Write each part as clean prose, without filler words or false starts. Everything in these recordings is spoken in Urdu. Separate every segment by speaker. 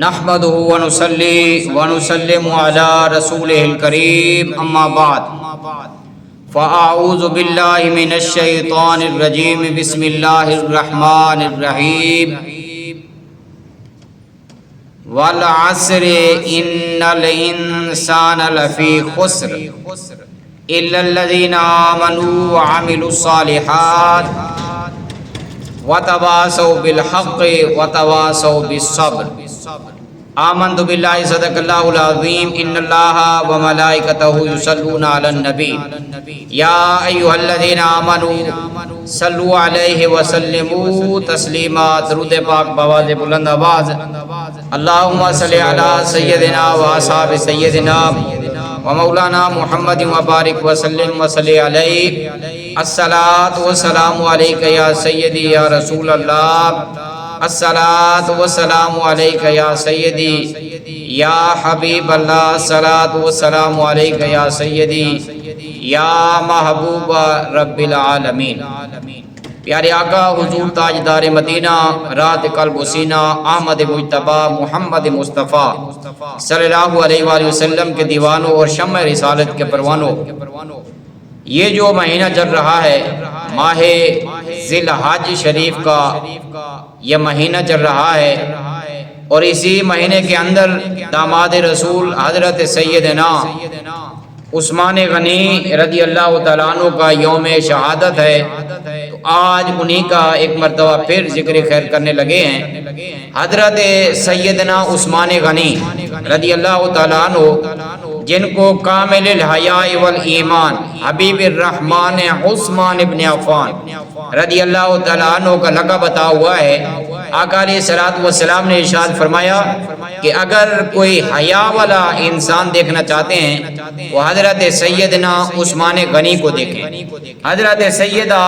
Speaker 1: نحمده ونصلي ونسلم على رسوله الكريم اما بعد فاعوذ بالله من الشيطان الرجيم بسم الله الرحمن الرحيم والعصر ان الانسان لفي خسر الا الذين آمنوا وعملوا الصالحات وتواصوا بالحق وتواصوا بالصبر آمنت باللہ صدق اللہ العظیم ان اللہ وملائکتہ یصلون علی النبی یا ایھا الذین آمنوا صلوا علیہ وسلموا تسلیما درود پاک بآواز بلند آواز اللہم صلی علی سیدنا و اصحاب سیدنا و مولانا محمد وبارک وسلم وصلی علیہ الصلاۃ والسلام علیک یا سیدی یا رسول اللہ الصلاۃ والسلام علیک یا سیدی یا حبیب اللہ الصلاۃ والسلام علیک یا سیدی یا محبوب رب العالمین۔ پیارے آقا حضور تاجدار مدینہ رات قلب و سینہ احمد مجتبی محمد مصطفیٰ صلی اللہ علیہ وآلہ وسلم کے دیوانوں اور شمع رسالت کے پروانوں، یہ جو مہینہ چل رہا ہے ماہ ذی الحج شریف کا یہ مہینہ چل رہا ہے، اور اسی مہینے کے اندر داماد رسول حضرت سیدنا عثمان غنی رضی اللہ تعالیٰ عنہ کا یوم شہادت ہے، تو آج انہی کا ایک مرتبہ پھر ذکر خیر کرنے لگے ہیں۔ حضرت سیدنا عثمان غنی رضی اللہ تعالیٰ عنہ جن کو کامل الحیاء والایمان حبیب الرحمن عثمان ابن عفان رضی اللہ تعالیٰ عنہ کا لقب بتا ہوا ہے، آقا علیہ الصلوۃ والسلام نے ارشاد فرمایا کہ اگر کوئی حیا والا انسان دیکھنا چاہتے ہیں وہ حضرت سیدنا عثمان غنی کو دیکھیں۔ حضرت سیدہ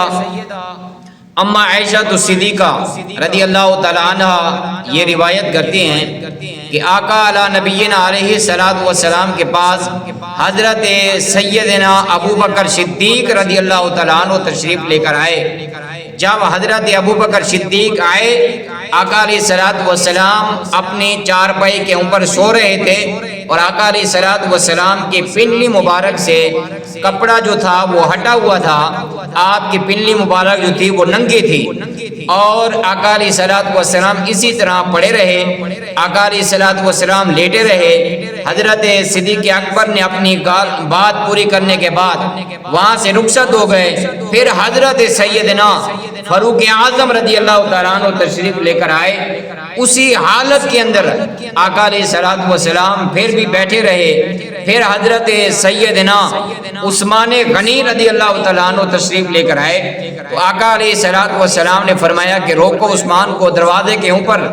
Speaker 1: اما عائشہ صدیقہ رضی اللہ تعالیٰ عنہ یہ روایت کرتی ہیں کہ آقا علی نبینا علیہ الصلوۃ والسلام کے پاس حضرت سیدنا ابو بکر صدیق رضی اللہ تعالیٰ عنہ تشریف لے کر آئے۔ جب حضرت ابو بکر صدیق آئے، آقا علیہ الصلوۃ والسلام اپنی چارپائی کے اوپر سو رہے تھے، اور آقا علیہ الصلوۃ والسلام کی پنڈلی مبارک سے کپڑا جو تھا وہ ہٹا ہوا تھا، آپ کی پنڈلی مبارک جو تھی وہ ننگی تھی، اور آقا علیہ الصلوۃ والسلام اسی طرح پڑے رہے، آقا علیہ الصلوۃ والسلام لیٹے رہے۔ حضرت صدیق اکبر نے اپنی بات پوری کرنے کے بعد وہاں سے رخصت ہو گئے۔ پھر حضرت سیدنا فاروق اعظم رضی اللہ تعالیٰ عنہ تشریف لے کر آئے، اسی حالت کے اندر آقا علیہ الصلوۃ والسلام پھر بھی بیٹھے رہے۔ پھر حضرت سیدنا عثمان غنی رضی اللہ تعالیٰ عنہ تشریف لے کر آئے، تو آقا علیہ الصلوۃ والسلام نے فرمایا کہ روکو عثمان کو، دروازے کے اوپر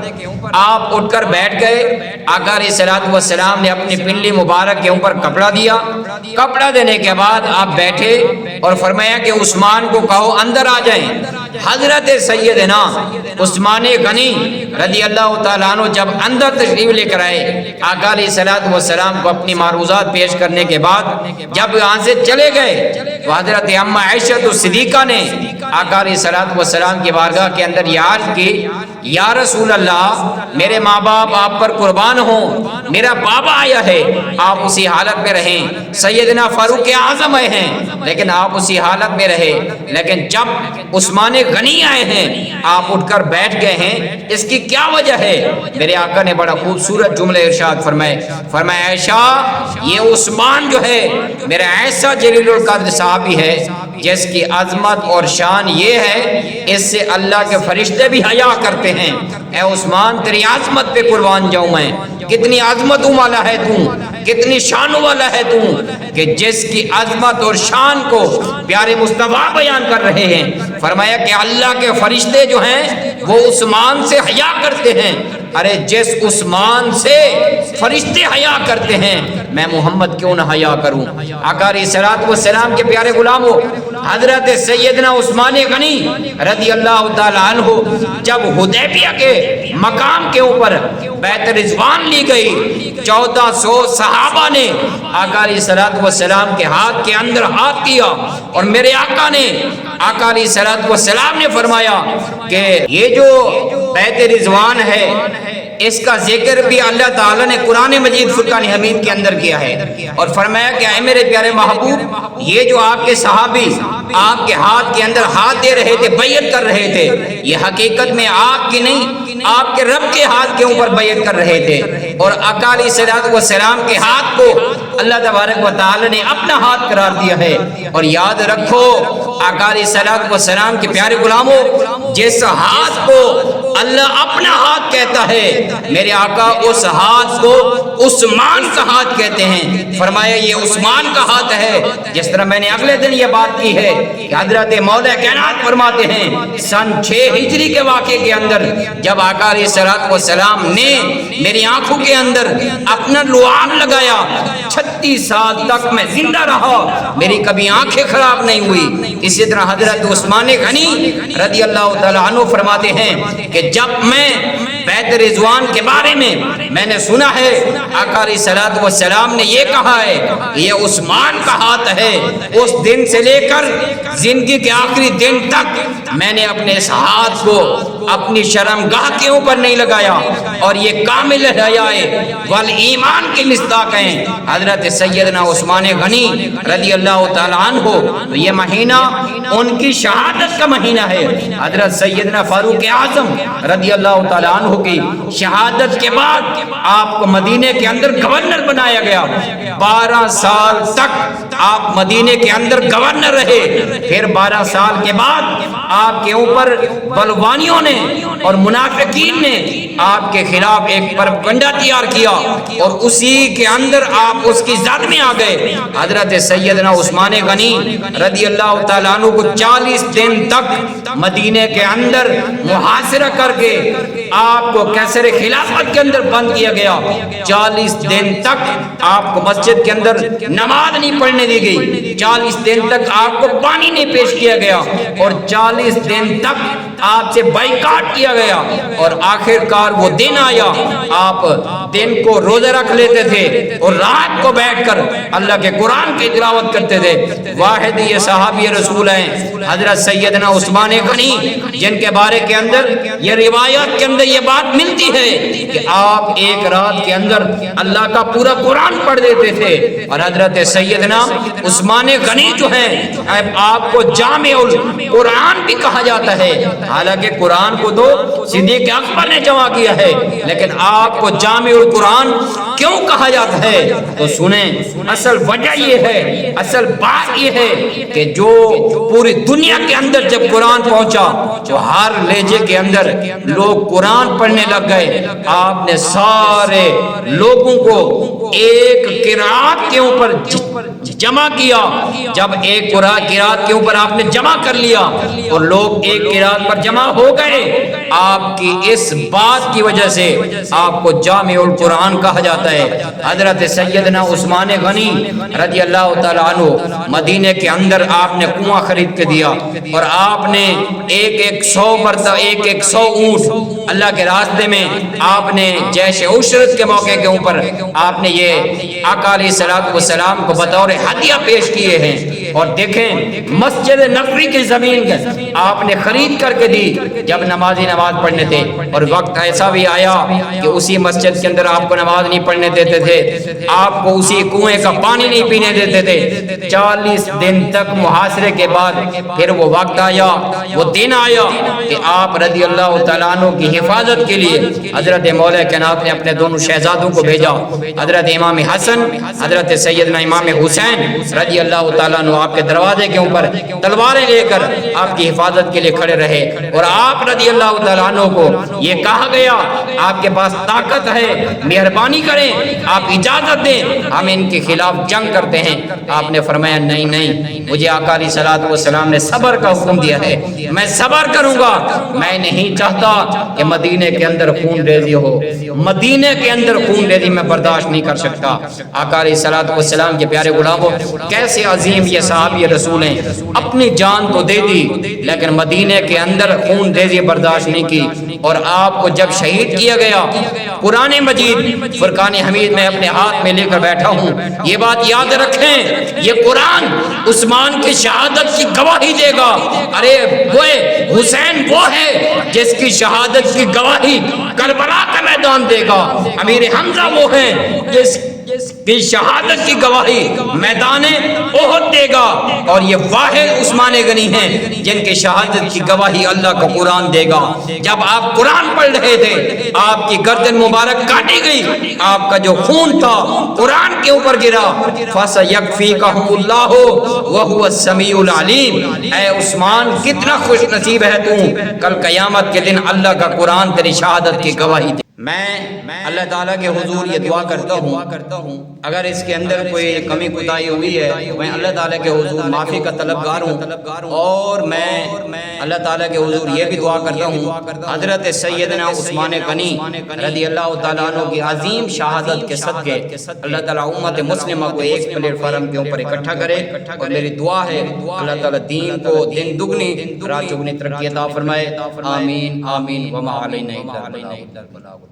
Speaker 1: آپ اٹھ کر بیٹھ گئے۔ آقا علیہ الصلوۃ والسلام نے اپنی پنڈلی مبارک کے اوپر کپڑا دیا، کپڑا دینے کے بعد آپ بیٹھے اور فرمایا کہ عثمان کو کہو اندر آ جائیں۔ حضرت سیدنا عثمان غنی رضی اللہ تعالیٰ عنہ جب اندر تشریف لے کر آئے، آقا علیہ الصلوۃ والسلام کو اپنی معروضات پیش کرنے کے بعد جب یہاں سے چلے گئے تو حضرت اما عائشہ صدیقہ نے آقا علیہ الصلوۃ والسلام کی بارگاہ کے اندر یہ عرض کی، یا رسول اللہ میرے ماں باپ آپ پر قربان ہوں، میرا بابا آیا ہے، آپ اسی حالت میں رہیں۔ سیدنا فاروق اعظم آئے ہیں لیکن آپ اسی حالت میں رہے، لیکن جب عثمان غنی آئے ہیں آپ اٹھ کر بیٹھ گئے ہیں، اس کی کیا وجہ ہے؟ میرے آقا نے بڑا خوبصورت جملہ ارشاد فرمایا عائشہ یہ عثمان جو ہے میرا ایسا جلیل القدر صحابی ہے جس کی عظمت اور شان یہ ہے اس سے اللہ کے فرشتے بھی حیا کرتے ہیں۔ اے عثمان تیری عظمت پہ قربان جاؤں میں، کتنی عظمتوں والا ہے تو، کتنی شانوں والا ہے تو، کہ جس کی عظمت اور شان کو پیارے مصطفیٰ بیان کر رہے ہیں۔ فرمایا کہ اللہ کے فرشتے جو ہیں وہ عثمان سے حیا کرتے ہیں۔ ارے جس عثمان سے فرشتے حیا کرتے ہیں میں محمد کیوں نہ حیا کروں؟ آقا علیہ الصلوۃ والسلام کے پیارے غلاموں، حضرت سیدنا عثمان غنی رضی اللہ تعالیٰ عنہ جب حدیبیہ کے مقام کے اوپر بیعت رضوان لی گئی، 1400 صحابہ نے آقا علیہ الصلوۃ والسلام کے ہاتھ کے اندر ہاتھ دیا، اور میرے آقا نے آقا علیہ الصلوۃ والسلام نے فرمایا کہ یہ جو بیعت رضوان ہے اس کا ذکر بھی اللہ تعالیٰ نے قرآن مجید فرقان حمید کے اندر کیا ہے اور فرمایا کہ اے میرے پیارے محبوب، یہ جو آپ کے صحابی آپ کے ہاتھ کے اندر ہاتھ دے رہے تھے، بیعت کر رہے تھے، یہ حقیقت میں آپ کی نہیں، آپ کے رب کے ہاتھ کے اوپر بیعت کر رہے تھے، اور آقا علیہ الصلوۃ والسلام کے ہاتھ کو اللہ تبارک و تعالی نے اپنا ہاتھ قرار دیا ہے۔ اور یاد رکھو آقا علیہ الصلوۃ والسلام کے پیارے غلاموں، جس ہاتھ کو اللہ اپنا ہاتھ کہتا ہے، میرے آقا اس ہاتھ کو عثمان کا ہاتھ کہتے ہیں۔ فرمایا یہ عثمان کا ہاتھ ہے، جس طرح میں نے اگلے دن یہ بات کی ہے کہ حضرت مولا کائنات فرماتے ہیں سن 6 ہجری کے واقعے کے اندر جب آقا علیہ الصلوۃ والسلام نے میری آنکھوں کے اندر اپنا لعاب لگایا، 36 سال تک میں زندہ رہا، میری کبھی آنکھیں خراب نہیں ہوئی۔ اسی طرح حضرت عثمان غنی رضی اللہ تعالیٰ عنہ فرماتے ہیں کہ جب میں بیت رضوان کے بارے میں نے سنا ہے آقا علیہ الصلوۃ والسلام نے یہ کہا ہے یہ عثمان کا ہاتھ ہے، اس دن سے لے کر زندگی کے آخری دن تک میں نے اپنے اس ہاتھ کو اپنی شرمگاہ کے اوپر نہیں لگایا، اور یہ کامل حیاء والایمان کی مصداق ہیں حضرت سیدنا عثمان غنی رضی اللہ تعالیٰ عنہ۔ یہ مہینہ ان کی شہادت کا مہینہ ہے۔ حضرت سیدنا فاروق اعظم رضی اللہ تعالیٰ عنہ کی شہادت کے بعد آپ کو مدینے کے اندر گورنر بنایا گیا، 12 سال تک آپ مدینے کے اندر گورنر رہے۔ پھر 12 سال کے بعد آپ کے اوپر بلوانیوں نے اور منافقین نے آپ کے خلاف ایک پروپیگنڈا تیار کیا، اور اسی کے اندر آپ اس کی زد میں آ گئے۔ حضرت سیدنا عثمان غنی رضی اللہ تعالیٰ عنہ کو 40 دن تک مدینے کے اندر محاصرہ کر کے آپ کو کیسر خلافت کے اندر بند کیا گیا۔ 40 دن تک آپ کو مسجد کے اندر نماز نہیں پڑھنے دی گئی، 40 دن تک آپ کو پانی نہیں پیش کیا گیا، اور 40 دن تک آپ سے بائیکاٹ کیا گیا، اور آخر کار وہ دن آیا آپ دن کو روزہ رکھ لیتے تھے اور رات کو بیٹھ کر اللہ کے قرآن کی تلاوت کرتے تھے۔ واحد یہ صحابی رسول ہیں حضرت سیدنا عثمان غنی، جن کے بارے کے اندر یہ روایات کے اندر یہ بات ملتی ہے کہ آپ ایک رات کے اندر اللہ کا پورا قرآن پڑھ دیتے تھے۔ اور حضرت سیدنا عثمان غنی جو ہیں آپ کو جامع القرآن بھی کہا جاتا ہے، حالانکہ قرآن کو تو صدیق اکبر نے جمع کیا ہے، لیکن آپ کو جامع القرآن کیوں کہا جاتا ہے؟ تو سنیں، اصل وجہ یہ ہے، اصل بات یہ ہے کہ جو پوری دنیا کے اندر جب قرآن پہنچا تو ہر لہجے کے اندر لوگ قرآن پڑھنے لگ گئے۔ آپ نے سارے لوگوں کو ایک قرات کے اوپر جمع کیا۔ جب ایک قرات کے اوپر آپ نے جمع کر لیا اور لوگ ایک قرات پر جمع ہو گئے، آپ کی اس بات کی وجہ سے آپ کو جامع القرآن کہا جاتا ہے۔ حضرت سیدنا عثمان غنی رضی اللہ تعالیٰ عنہ مدینے کے اندر آپ نے کنواں خرید کے دیا، اور آپ نے ایک 100 اونٹ اللہ کے راستے میں آپ نے جیش عشرت کے موقع کے اوپر آپ نے یہ آقا علیہ الصلوۃ والسلام کو بطور ہدیہ پیش کیے ہیں۔ اور دیکھیں مسجد نبوی کی زمین آپ نے خرید کر کے دی جب نمازی نماز پڑھنے تھے، اور وقت ایسا بھی آیا کہ اسی مسجد کے اندر آپ کو نماز نہیں پڑھنے دیتے تھے، آپ کو اسی کنویں کا پانی نہیں پینے دیتے تھے۔ 40 دن تک محاصرے کے بعد پھر وہ وقت آیا، وہ دن آیا کہ آپ رضی اللہ تعالیٰ عنہ کی حفاظت کے لیے حضرت مولا کائنات نے اپنے دونوں شہزادوں کو بھیجا، حضرت امام حسن، حضرت سیدنا امام حسین رضی اللہ تعالیٰ عنہ آپ کے دروازے کے اوپر تلواریں لے کر آپ کی حفاظت کے لیے کھڑے رہے، اور آپ رضی اللہ تعالیٰ عنہ کو یہ کہا گیا آپ کے پاس طاقت ہے، مہربانی کریں، آپ اجازت دیں، ہم ان کے خلاف جنگ کرتے ہیں۔ آپ نے فرمایا نہیں، مجھے آقا علیہ الصلوۃ والسلام نے صبر کا حکم دیا ہے، میں صبر کروں گا، میں نہیں چاہتا کہ مدینے کے اندر خون ریزی ہو، مدینے کے اندر خون ریزی میں برداشت نہیں کر سکتا۔ آقا علیہ الصلوۃ والسلام کے پیارے غلاموں، کیسے عظیم یہ صحابی رسول ہیں، اپنی جان تو دے دی لیکن مدینے کے اندر خون ریزی برداشت نہیں کی، اور آپ کو جب شہید کیا گیا قرآن مجید فرقان سلطان حمید میں اپنے ہاتھ میں لے کر بیٹھا ہوں. یہ بات یاد رکھیں، یہ قرآن عثمان کی شہادت کی گواہی دے گا. ارے وہ حسین وہ ہے جس کی شہادت کی گواہی کربلا کا میدان دے گا. امیر حمزہ وہ ہیں جس کی شہادت کی گواہی میدان احد دے گا. اور یہ واحد عثمان غنی ہیں جن کی شہادت کی گواہی اللہ کا قرآن دے گا. جب آپ قرآن پڑھ رہے تھے آپ کی گردن مبارک کاٹی گئی، آپ کا جو خون تھا قرآن کے اوپر گرا. فَسَيَكْفِيكَهُمُ اللَّهُ وَهُوَ السَّمِيعُ الْعَلِيمُ. اے عثمان کتنا خوش نصیب ہے تو، کل قیامت کے دن اللہ کا قرآن تیری شہادت کی گواہی دے. میں اللہ تعالیٰ کے حضور یہ دعا کرتا ہوں اگر اس کے اندر کوئی کمی کوتاہی ہوئی ہے میں اللہ تعالیٰ کے حضور معافی کا طلبگار ہوں. اور میں اللہ تعالیٰ کے حضور یہ بھی دعا کرتا ہوں حضرت سیدنا عثمان غنی رضی اللہ تعالیٰ عنہ کی عظیم شہادت کے صدقے اللہ تعالیٰ امت مسلمہ کو ایک پلیٹ فارم کے اوپر اکٹھا کرے. اور میری دعا ہے اللہ تعالیٰ دین کو دن دگنی رات چگنی ترقی عطا فرمائے. آمین آمین. وما علینا الا البلاغ.